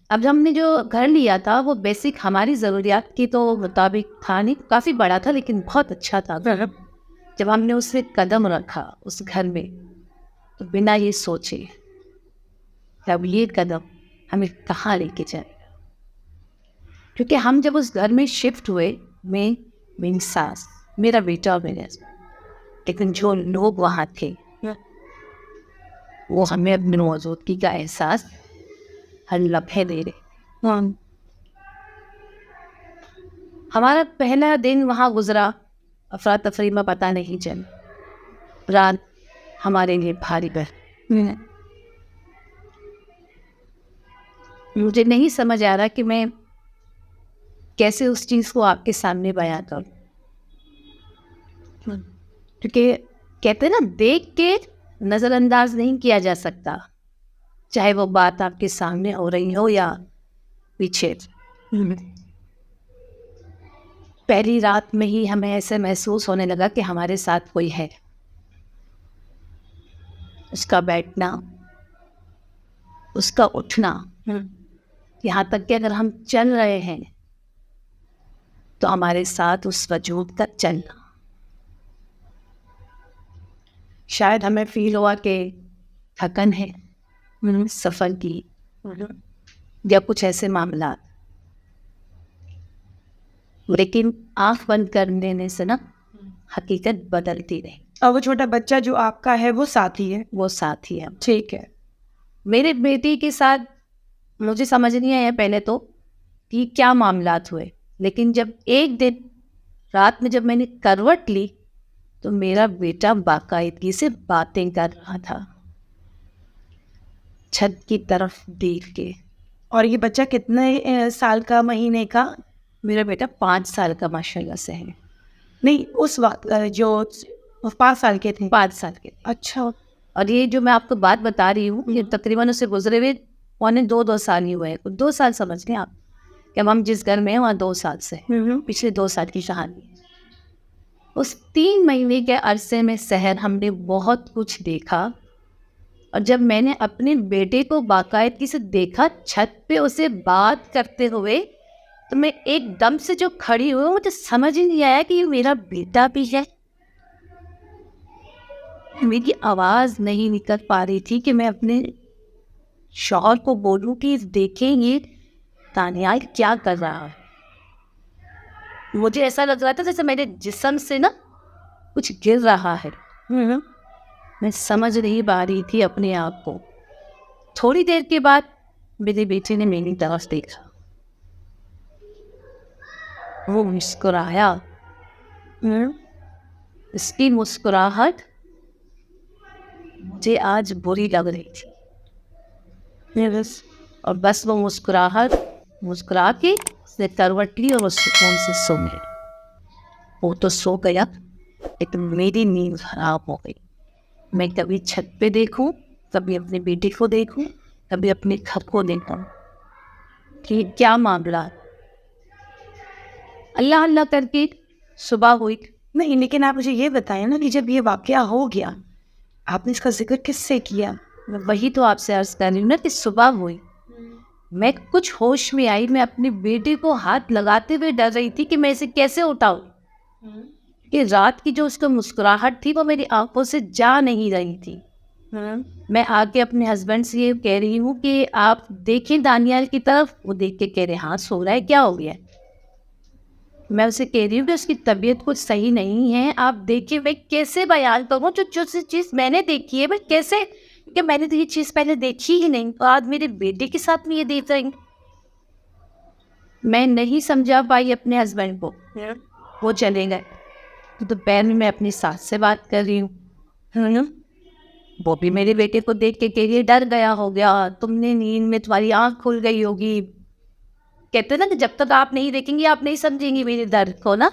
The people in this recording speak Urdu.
اب ہم نے جو گھر لیا تھا وہ بیسک ہماری ضروریات کی تو مطابق تھا نہیں، کافی بڑا تھا لیکن بہت اچھا تھا گھر۔ جب ہم نے اس سے قدم رکھا اس گھر میں تو بنا یہ سوچے کہ اب یہ قدم ہمیں کہاں لے کے جائے گا، کیونکہ ہم جب اس گھر میں شفٹ ہوئے، میں، میری ساس، میرا بیٹا اور میرے ہسبینڈ، لیکن جو لوگ وہاں تھے وہ ہمیں اپنی موجودگی کا احساس ہر لمحے دے رہے۔ ہمارا پہلا دن وہاں گزرا افراتفری میں، پتہ نہیں چلا۔ رات ہمارے لیے بھاری پڑی۔ مجھے نہیں سمجھ آ رہا کہ میں کیسے اس چیز کو آپ کے سامنے بیان کروں، کیونکہ کہتے ہیں نا، دیکھ کے نظر انداز نہیں کیا جا سکتا، چاہے وہ بات آپ کے سامنے ہو رہی ہو یا پیچھے۔ پہلی رات میں ہی ہمیں ایسے محسوس ہونے لگا کہ ہمارے ساتھ کوئی ہے۔ اس کا بیٹھنا، اس کا اٹھنا، یہاں تک کہ اگر ہم چل رہے ہیں تو ہمارے ساتھ اس وجود کا چلنا۔ شاید ہمیں فیل ہوا کہ تھکن ہے سفر کی یا کچھ ایسے معاملات، لیکن آنکھ بند کر دینے سے نا حقیقت بدلتی رہی۔ اور وہ چھوٹا بچہ جو آپ کا ہے وہ ساتھی ہے؟ وہ ساتھی ہے۔ ٹھیک ہے۔ میرے بیٹی کے ساتھ مجھے سمجھ نہیں آیا پہلے تو کہ کیا معاملات ہوئے، لیکن جب ایک دن رات میں جب میں نے کروٹ لی تو میرا بیٹا باقاعدگی سے باتیں کر رہا تھا چھت کی طرف دیکھ کے۔ اور یہ بچہ کتنے سال کا، مہینے کا؟ میرا بیٹا 5 سال کا ماشاءاللہ سے ہے۔ نہیں، اس وقت جو 5 سال کے تھے؟ 5 سال کے۔ اچھا۔ اور یہ جو میں آپ کو بات بتا رہی ہوں یہ تقریباً اسے گزرے ہوئے 2 سال ہی ہوئے ہیں، 2 سال سمجھ لیں آپ، کہ ہم جس گھر میں ہیں وہاں 2 سال سے، پچھلے 2 سال کی کہانی ہے۔ اس 3 مہینے کے عرصے میں سحر ہم نے بہت کچھ دیکھا، اور جب میں نے اپنے بیٹے کو باقاعدگی سے دیکھا چھت پہ اسے بات کرتے ہوئے تو میں ایک دم سے جو کھڑی ہوئی، مجھے سمجھ ہی نہیں آیا کہ یہ میرا بیٹا بھی ہے۔ میری آواز نہیں نکل پا رہی تھی کہ میں اپنے شوہر کو بولوں کہ دیکھیں یہ دانیال کیا کر رہا ہے۔ مجھے ایسا لگ رہا تھا جیسے میرے جسم سے نا کچھ گر رہا ہے۔ میں سمجھ نہیں پا رہی تھی اپنے آپ کو۔ تھوڑی دیر کے بعد میرے بیٹے نے میری طرف دیکھا، وہ مسکرایا۔ اس کی مسکراہٹ مجھے آج بری لگ رہی تھی، اور بس وہ مسکرا کے اس نے کروٹ لی اور وہ سکون سے سو گئے۔ وہ تو سو گیا لیکن میری نیند خراب ہو گئی۔ میں کبھی چھت پہ دیکھوں، کبھی اپنے بیٹے کو دیکھوں، کبھی اپنے گھر کو دیکھوں کہ یہ کیا معاملہ ہے۔ اللہ اللہ کر کے صبح ہوئی۔ نہیں، لیکن آپ مجھے یہ بتائیں نا کہ جب یہ واقعہ ہو گیا آپ نے اس کا ذکر کس سے کیا؟ میں وہی تو آپ سے عرض کر رہی ہوں نا کہ صبح ہوئی، میں کچھ ہوش میں آئی، میں اپنے بیٹے کو ہاتھ لگاتے ہوئے ڈر رہی تھی کہ میں اسے کیسے اٹھاؤں، کہ رات کی جو اس کا مسکراہٹ تھی وہ میری آنکھوں سے جا نہیں رہی تھی۔ میں آ کے اپنے ہسبینڈ سے یہ کہہ رہی ہوں کہ آپ دیکھیں دانیال کی طرف، وہ دیکھ کے کہہ رہے ہاں سو رہا ہے، کیا ہو گیا؟ میں اسے کہہ رہی ہوں کہ اس کی طبیعت کچھ صحیح نہیں ہے، آپ دیکھیں۔ میں کیسے بیان کروں جو چیز میں نے دیکھی ہے، میں کیسے، کہ میں نے تو یہ چیز پہلے دیکھی ہی نہیں، اور آج میرے بیٹے کے ساتھ میں یہ دیکھ رہی ہوں۔ میں نہیں سمجھا پائی اپنے ہسبینڈ کو، وہ چلے گئے۔ تو دوپہر میں اپنی ساس سے بات کر رہی ہوں، وہ بھی میرے بیٹے کو دیکھ کے کہہ رہی ہے ڈر گیا ہو گیا، تم نے نیند میں تمہاری آنکھ کھل گئی ہوگی۔ کہتے ہیں نا کہ جب تک آپ نہیں دیکھیں گی آپ نہیں سمجھیں گی میرے درد کو نا۔